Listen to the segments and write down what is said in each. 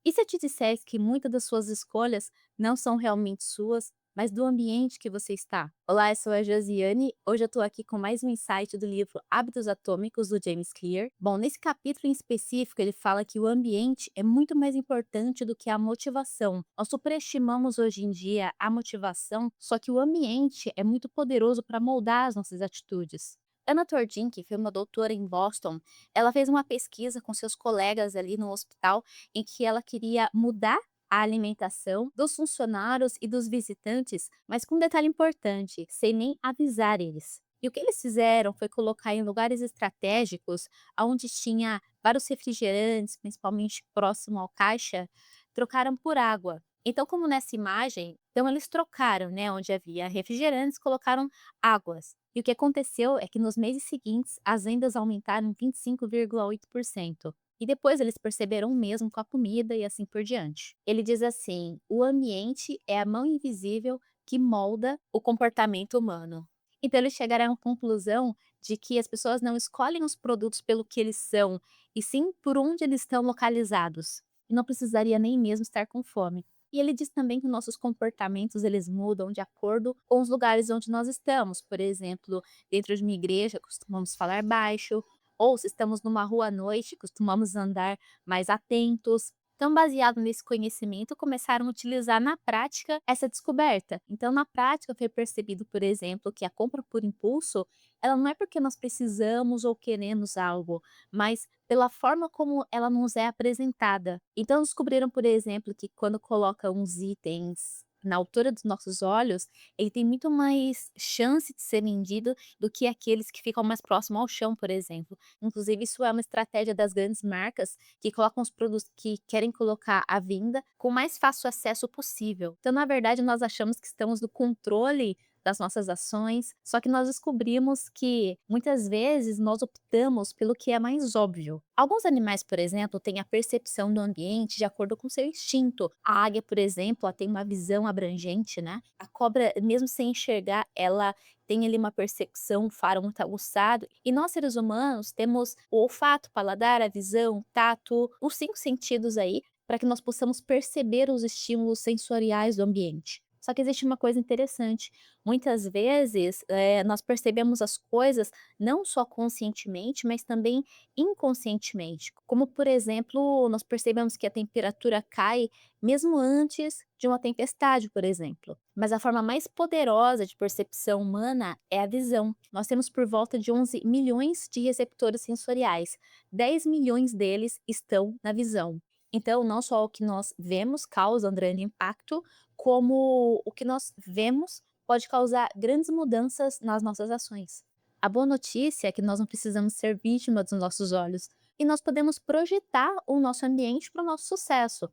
E se eu te dissesse que muitas das suas escolhas não são realmente suas, mas do ambiente que você está? Olá, eu sou a Josiane. Hoje eu estou aqui com mais um insight do livro Hábitos Atômicos, do James Clear. Bom, nesse capítulo em específico, ele fala que o ambiente é muito mais importante do que a motivação. Nós superestimamos hoje em dia a motivação, só que o ambiente é muito poderoso para moldar as nossas atitudes. Anna Tordin, que foi uma doutora em Boston, ela fez uma pesquisa com seus colegas ali no hospital em que ela queria mudar a alimentação dos funcionários e dos visitantes, mas com um detalhe importante, sem nem avisar eles. E o que eles fizeram foi colocar em lugares estratégicos, onde tinha vários refrigerantes, principalmente próximo ao caixa, trocaram por água. Então, como nessa imagem, então eles trocaram, né, onde havia refrigerantes, colocaram águas. E o que aconteceu é que nos meses seguintes, as vendas aumentaram 25,8%. E depois eles perceberam o mesmo com a comida e assim por diante. Ele diz assim: o ambiente é a mão invisível que molda o comportamento humano. Então eles chegaram à conclusão de que as pessoas não escolhem os produtos pelo que eles são, e sim por onde eles estão localizados. E não precisaria nem mesmo estar com fome. E ele diz também que nossos comportamentos eles mudam de acordo com os lugares onde nós estamos. Por exemplo, dentro de uma igreja costumamos falar baixo, ou se estamos numa rua à noite, costumamos andar mais atentos. Então, baseado nesse conhecimento, começaram a utilizar na prática essa descoberta. Então, na prática, foi percebido, por exemplo, que a compra por impulso, ela não é porque nós precisamos ou queremos algo, mas pela forma como ela nos é apresentada. Então, descobriram, por exemplo, que quando coloca uns itens na altura dos nossos olhos, ele tem muito mais chance de ser vendido do que aqueles que ficam mais próximo ao chão, por exemplo. Inclusive, isso é uma estratégia das grandes marcas que colocam os produtos que querem colocar à venda com o mais fácil acesso possível. Então, na verdade, nós achamos que estamos no controle das nossas ações, só que nós descobrimos que muitas vezes nós optamos pelo que é mais óbvio. Alguns animais, por exemplo, têm a percepção do ambiente de acordo com seu instinto. A águia, por exemplo, ela tem uma visão abrangente, né? A cobra, mesmo sem enxergar, ela tem ali uma percepção, um faro muito aguçado. E nós, seres humanos, temos o olfato, o paladar, a visão, o tato, os 5 sentidos aí, para que nós possamos perceber os estímulos sensoriais do ambiente. Só que existe uma coisa interessante, muitas vezes, nós percebemos as coisas não só conscientemente, mas também inconscientemente. Como, por exemplo, nós percebemos que a temperatura cai mesmo antes de uma tempestade, por exemplo. Mas a forma mais poderosa de percepção humana é a visão. Nós temos por volta de 11 milhões de receptores sensoriais. 10 milhões deles estão na visão. Então, não só o que nós vemos causa um grande impacto, como o que nós vemos pode causar grandes mudanças nas nossas ações. A boa notícia é que nós não precisamos ser vítima dos nossos olhos e nós podemos projetar o nosso ambiente para o nosso sucesso.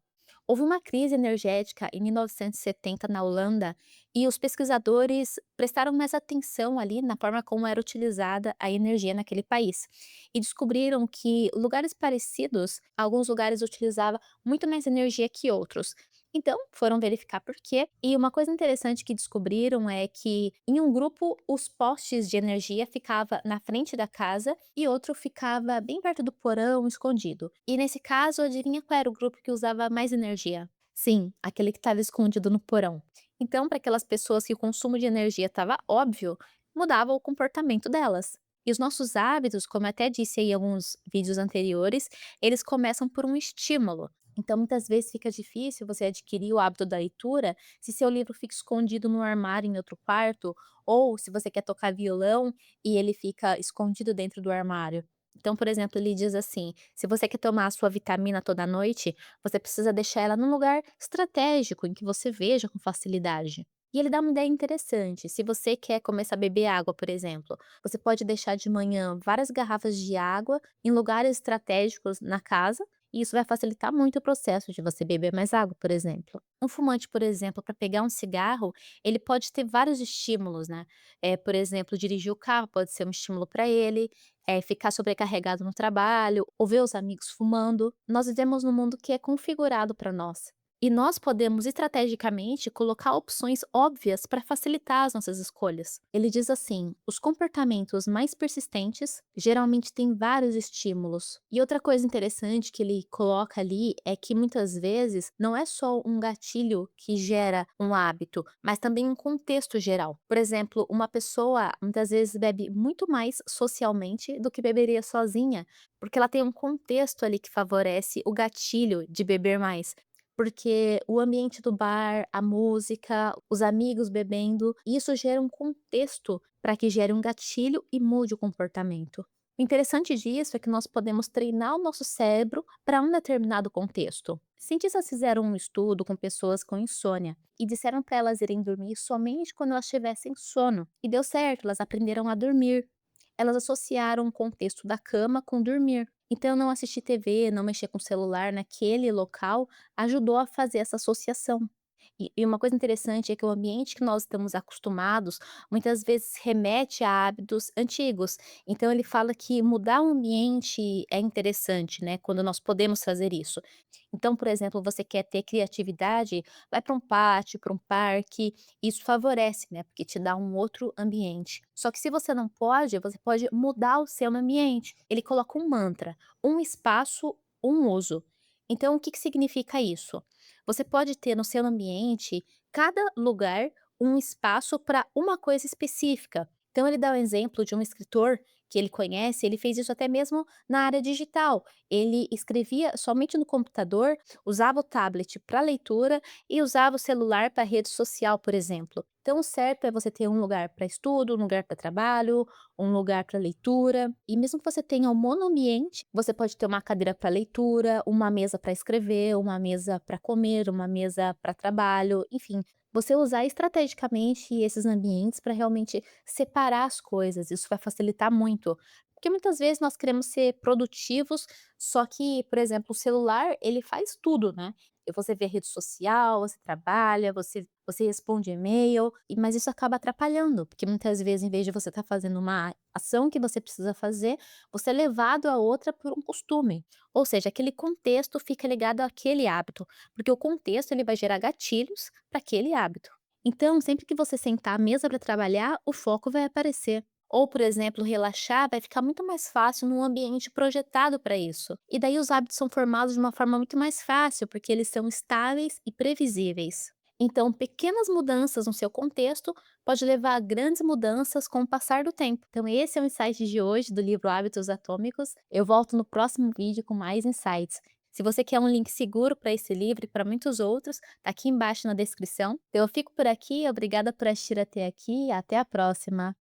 Houve uma crise energética em 1970 na Holanda e os pesquisadores prestaram mais atenção ali na forma como era utilizada a energia naquele país e descobriram que lugares parecidos, alguns lugares utilizavam muito mais energia que outros. Então, foram verificar por quê. E uma coisa interessante que descobriram é que em um grupo os postes de energia ficava na frente da casa e outro ficava bem perto do porão, escondido. E nesse caso, adivinha qual era o grupo que usava mais energia? Sim, aquele que estava escondido no porão. Então, para aquelas pessoas que o consumo de energia estava óbvio, mudava o comportamento delas. E os nossos hábitos, como eu até disse aí em alguns vídeos anteriores, eles começam por um estímulo. Então, muitas vezes fica difícil você adquirir o hábito da leitura se seu livro fica escondido no armário em outro quarto, ou se você quer tocar violão e ele fica escondido dentro do armário. Então, por exemplo, ele diz assim: se você quer tomar a sua vitamina toda noite, você precisa deixar ela num lugar estratégico em que você veja com facilidade. E ele dá uma ideia interessante. Se você quer começar a beber água, por exemplo, você pode deixar de manhã várias garrafas de água em lugares estratégicos na casa e isso vai facilitar muito o processo de você beber mais água, por exemplo. Um fumante, por exemplo, para pegar um cigarro, ele pode ter vários estímulos, né? Por exemplo, dirigir o carro pode ser um estímulo para ele, ficar sobrecarregado no trabalho, ou ver os amigos fumando. Nós vivemos num mundo que é configurado para nós. E nós podemos estrategicamente colocar opções óbvias para facilitar as nossas escolhas. Ele diz assim: os comportamentos mais persistentes geralmente têm vários estímulos. E outra coisa interessante que ele coloca ali é que muitas vezes não é só um gatilho que gera um hábito, mas também um contexto geral. Por exemplo, uma pessoa muitas vezes bebe muito mais socialmente do que beberia sozinha, porque ela tem um contexto ali que favorece o gatilho de beber mais. Porque o ambiente do bar, a música, os amigos bebendo, isso gera um contexto para que gere um gatilho e mude o comportamento. O interessante disso é que nós podemos treinar o nosso cérebro para um determinado contexto. Cientistas fizeram um estudo com pessoas com insônia e disseram para elas irem dormir somente quando elas tivessem sono. E deu certo, elas aprenderam a dormir. Elas associaram o contexto da cama com dormir. Então, não assistir TV, não mexer com o celular naquele local, ajudou a fazer essa associação. E uma coisa interessante é que o ambiente que nós estamos acostumados, muitas vezes remete a hábitos antigos. Então ele fala que mudar o ambiente é interessante, né, quando nós podemos fazer isso. Então, por exemplo, você quer ter criatividade, vai para um pátio, para um parque, isso favorece, né, porque te dá um outro ambiente. Só que se você não pode, você pode mudar o seu ambiente. Ele coloca um mantra: um espaço, um uso. Então, o que que significa isso? Você pode ter no seu ambiente, cada lugar, um espaço para uma coisa específica. Então, ele dá o exemplo de um escritor que ele conhece, ele fez isso até mesmo na área digital. Ele escrevia somente no computador, usava o tablet para leitura e usava o celular para rede social, por exemplo. Então, o certo é você ter um lugar para estudo, um lugar para trabalho, um lugar para leitura. E mesmo que você tenha um monoambiente, você pode ter uma cadeira para leitura, uma mesa para escrever, uma mesa para comer, uma mesa para trabalho, enfim. Você usar estrategicamente esses ambientes para realmente separar as coisas, isso vai facilitar muito. Porque muitas vezes nós queremos ser produtivos, só que, por exemplo, o celular, ele faz tudo, né? E você vê rede social, você trabalha, você responde e-mail, mas isso acaba atrapalhando, porque muitas vezes, em vez de você estar fazendo uma ação que você precisa fazer, você é levado a outra por um costume. Ou seja, aquele contexto fica ligado àquele hábito, porque o contexto ele vai gerar gatilhos para aquele hábito. Então, sempre que você sentar à mesa para trabalhar, o foco vai aparecer. Ou, por exemplo, relaxar vai ficar muito mais fácil num ambiente projetado para isso. E daí os hábitos são formados de uma forma muito mais fácil, porque eles são estáveis e previsíveis. Então, pequenas mudanças no seu contexto pode levar a grandes mudanças com o passar do tempo. Então, esse é o insight de hoje do livro Hábitos Atômicos. Eu volto no próximo vídeo com mais insights. Se você quer um link seguro para esse livro e para muitos outros, tá aqui embaixo na descrição. Eu fico por aqui, obrigada por assistir até aqui e até a próxima.